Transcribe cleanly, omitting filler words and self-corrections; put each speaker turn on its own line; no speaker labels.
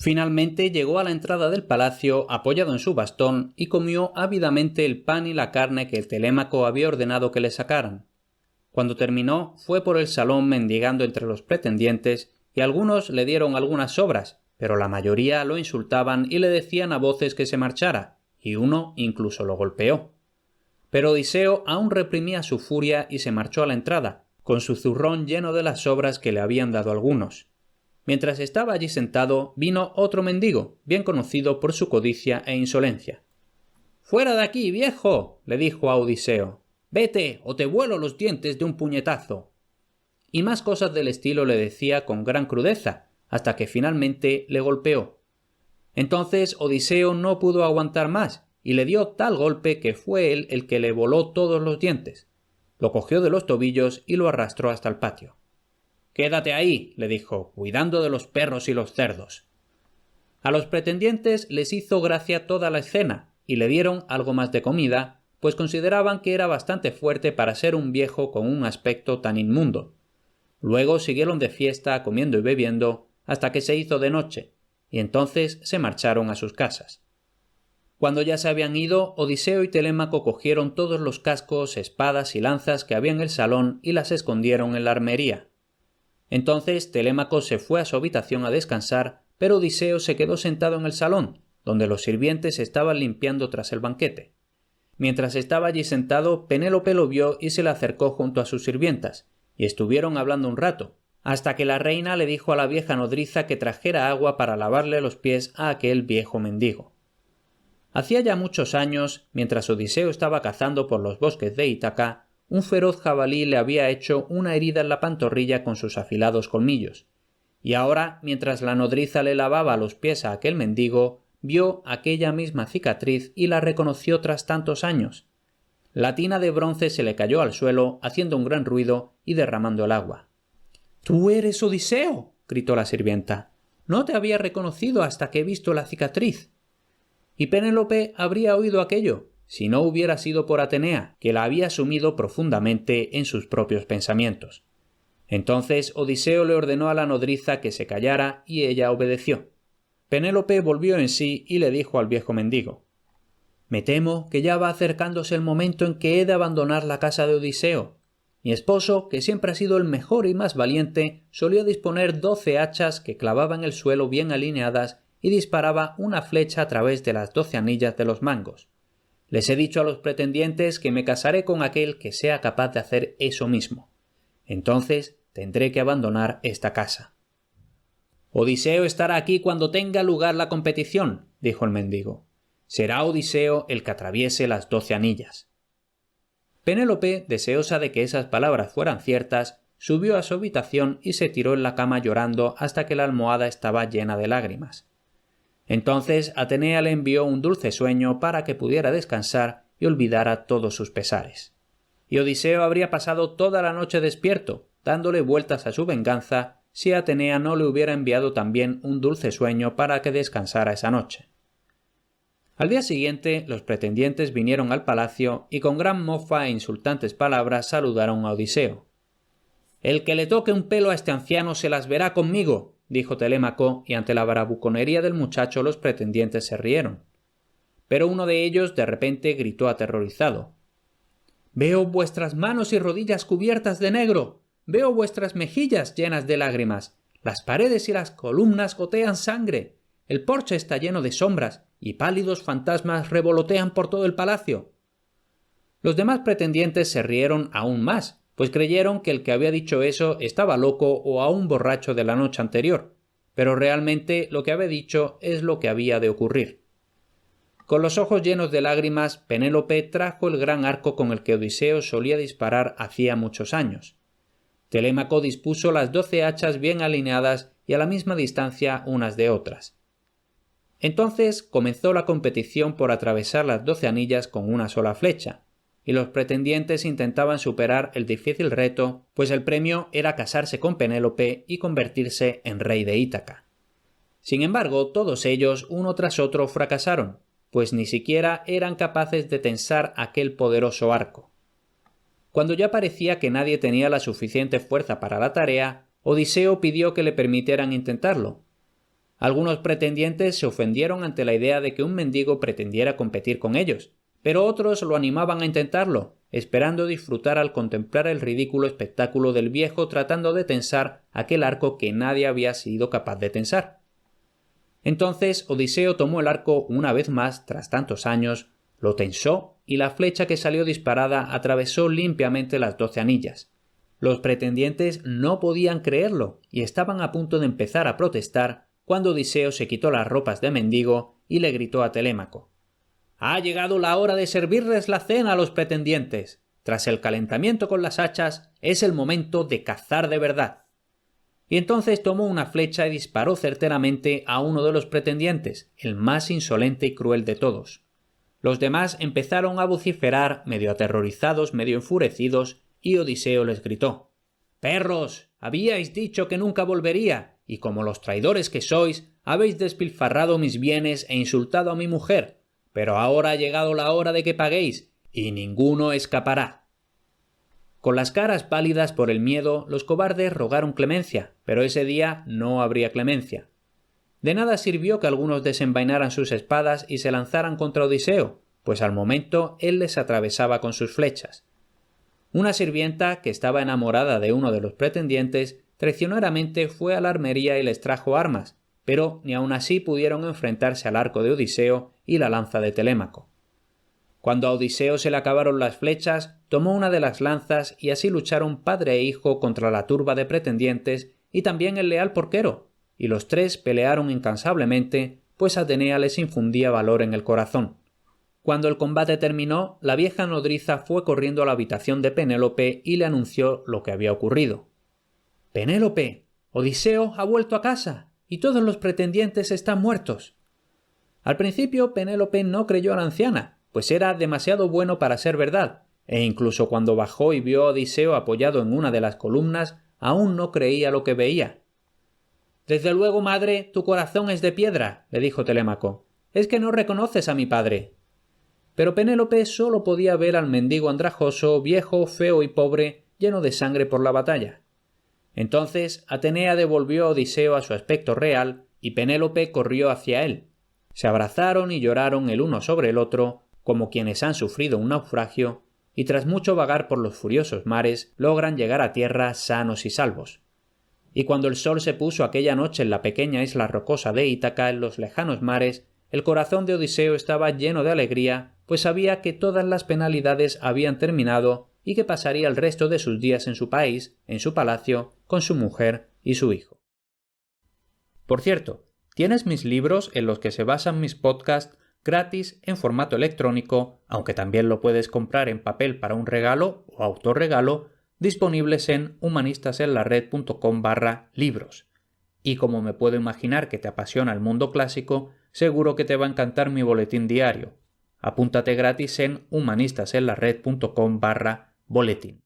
Finalmente llegó a la entrada del palacio apoyado en su bastón y comió ávidamente el pan y la carne que el Telémaco había ordenado que le sacaran. Cuando terminó, fue por el salón mendigando entre los pretendientes y algunos le dieron algunas sobras, pero la mayoría lo insultaban y le decían a voces que se marchara, y uno incluso lo golpeó. Pero Odiseo aún reprimía su furia y se marchó a la entrada, con su zurrón lleno de las sobras que le habían dado algunos. Mientras estaba allí sentado, vino otro mendigo, bien conocido por su codicia e insolencia. «¡Fuera de aquí, viejo!», le dijo a Odiseo. «¡Vete, o te vuelo los dientes de un puñetazo!». Y más cosas del estilo le decía con gran crudeza, hasta que finalmente le golpeó. Entonces Odiseo no pudo aguantar más, y le dio tal golpe que fue él el que le voló todos los dientes. Lo cogió de los tobillos y lo arrastró hasta el patio. «Quédate ahí», le dijo, «cuidando de los perros y los cerdos». A los pretendientes les hizo gracia toda la escena, y le dieron algo más de comida, pues consideraban que era bastante fuerte para ser un viejo con un aspecto tan inmundo. Luego siguieron de fiesta comiendo y bebiendo hasta que se hizo de noche, y entonces se marcharon a sus casas. Cuando ya se habían ido, Odiseo y Telémaco cogieron todos los cascos, espadas y lanzas que había en el salón y las escondieron en la armería. Entonces Telémaco se fue a su habitación a descansar, pero Odiseo se quedó sentado en el salón, donde los sirvientes estaban limpiando tras el banquete. Mientras estaba allí sentado, Penélope lo vio y se le acercó junto a sus sirvientas, y estuvieron hablando un rato, hasta que la reina le dijo a la vieja nodriza que trajera agua para lavarle los pies a aquel viejo mendigo. Hacía ya muchos años, mientras Odiseo estaba cazando por los bosques de Ítaca, un feroz jabalí le había hecho una herida en la pantorrilla con sus afilados colmillos, y ahora, mientras la nodriza le lavaba los pies a aquel mendigo, vio aquella misma cicatriz y la reconoció tras tantos años. La tina de bronce se le cayó al suelo, haciendo un gran ruido y derramando el agua. «¡Tú eres Odiseo!», gritó la sirvienta. «No te había reconocido hasta que he visto la cicatriz». Y Penélope habría oído aquello, si no hubiera sido por Atenea, que la había sumido profundamente en sus propios pensamientos. Entonces Odiseo le ordenó a la nodriza que se callara y ella obedeció. Penélope volvió en sí y le dijo al viejo mendigo: «Me temo que ya va acercándose el momento en que he de abandonar la casa de Odiseo. Mi esposo, que siempre ha sido el mejor y más valiente, solía disponer 12 hachas que clavaba en el suelo bien alineadas y disparaba una flecha a través de las 12 anillas de los mangos. Les he dicho a los pretendientes que me casaré con aquel que sea capaz de hacer eso mismo. Entonces tendré que abandonar esta casa». «Odiseo estará aquí cuando tenga lugar la competición», dijo el mendigo. «Será Odiseo el que atraviese las 12 anillas». Penélope, deseosa de que esas palabras fueran ciertas, subió a su habitación y se tiró en la cama llorando hasta que la almohada estaba llena de lágrimas. Entonces Atenea le envió un dulce sueño para que pudiera descansar y olvidara todos sus pesares. Y Odiseo habría pasado toda la noche despierto, dándole vueltas a su venganza, si Atenea no le hubiera enviado también un dulce sueño para que descansara esa noche. Al día siguiente los pretendientes vinieron al palacio y con gran mofa e insultantes palabras saludaron a Odiseo. «El que le toque un pelo a este anciano se las verá conmigo», dijo Telémaco, y ante la bravuconería del muchacho los pretendientes se rieron. Pero uno de ellos de repente gritó aterrorizado: «Veo vuestras manos y rodillas cubiertas de negro. Veo vuestras mejillas llenas de lágrimas. Las paredes y las columnas gotean sangre. El porche está lleno de sombras y pálidos fantasmas revolotean por todo el palacio». Los demás pretendientes se rieron aún más, pues creyeron que el que había dicho eso estaba loco o aún borracho de la noche anterior, pero realmente lo que había dicho es lo que había de ocurrir. Con los ojos llenos de lágrimas, Penélope trajo el gran arco con el que Odiseo solía disparar hacía muchos años. Telémaco dispuso las 12 hachas bien alineadas y a la misma distancia unas de otras. Entonces comenzó la competición por atravesar las 12 anillas con una sola flecha, y los pretendientes intentaban superar el difícil reto, pues el premio era casarse con Penélope y convertirse en rey de Ítaca. Sin embargo, todos ellos, uno tras otro, fracasaron, pues ni siquiera eran capaces de tensar aquel poderoso arco. Cuando ya parecía que nadie tenía la suficiente fuerza para la tarea, Odiseo pidió que le permitieran intentarlo. Algunos pretendientes se ofendieron ante la idea de que un mendigo pretendiera competir con ellos, pero otros lo animaban a intentarlo, esperando disfrutar al contemplar el ridículo espectáculo del viejo tratando de tensar aquel arco que nadie había sido capaz de tensar. Entonces Odiseo tomó el arco una vez más tras tantos años, lo tensó y la flecha que salió disparada atravesó limpiamente las 12 anillas. Los pretendientes no podían creerlo y estaban a punto de empezar a protestar cuando Odiseo se quitó las ropas de mendigo y le gritó a Telémaco: «Ha llegado la hora de servirles la cena a los pretendientes. Tras el calentamiento con las hachas, es el momento de cazar de verdad». Y entonces tomó una flecha y disparó certeramente a uno de los pretendientes, el más insolente y cruel de todos. Los demás empezaron a vociferar, medio aterrorizados, medio enfurecidos, y Odiseo les gritó: «¡Perros! Habíais dicho que nunca volvería, y como los traidores que sois, habéis despilfarrado mis bienes e insultado a mi mujer. Pero ahora ha llegado la hora de que paguéis, y ninguno escapará». Con las caras pálidas por el miedo, los cobardes rogaron clemencia, pero ese día no habría clemencia. De nada sirvió que algunos desenvainaran sus espadas y se lanzaran contra Odiseo, pues al momento él les atravesaba con sus flechas. Una sirvienta, que estaba enamorada de uno de los pretendientes, traicioneramente fue a la armería y les trajo armas, pero ni aun así pudieron enfrentarse al arco de Odiseo y la lanza de Telémaco. Cuando a Odiseo se le acabaron las flechas, tomó una de las lanzas y así lucharon padre e hijo contra la turba de pretendientes y también el leal porquero, y los tres pelearon incansablemente, pues Atenea les infundía valor en el corazón. Cuando el combate terminó, la vieja nodriza fue corriendo a la habitación de Penélope y le anunció lo que había ocurrido. «Penélope, Odiseo ha vuelto a casa, y todos los pretendientes están muertos». Al principio Penélope no creyó a la anciana, pues era demasiado bueno para ser verdad, e incluso cuando bajó y vio a Odiseo apoyado en una de las columnas, aún no creía lo que veía. «Desde luego, madre, tu corazón es de piedra», le dijo Telémaco. «Es que no reconoces a mi padre». Pero Penélope solo podía ver al mendigo andrajoso, viejo, feo y pobre, lleno de sangre por la batalla. Entonces Atenea devolvió a Odiseo a su aspecto real y Penélope corrió hacia él. Se abrazaron y lloraron el uno sobre el otro, como quienes han sufrido un naufragio, y tras mucho vagar por los furiosos mares logran llegar a tierra sanos y salvos. Y cuando el sol se puso aquella noche en la pequeña isla rocosa de Ítaca en los lejanos mares, el corazón de Odiseo estaba lleno de alegría, pues sabía que todas las penalidades habían terminado y que pasaría el resto de sus días en su país, en su palacio, con su mujer y su hijo. Por cierto, tienes mis libros en los que se basan mis podcasts gratis en formato electrónico, aunque también lo puedes comprar en papel para un regalo o autorregalo, disponibles en humanistasenlared.com/libros. Y como me puedo imaginar que te apasiona el mundo clásico, seguro que te va a encantar mi boletín diario. Apúntate gratis en humanistasenlared.com/boletín.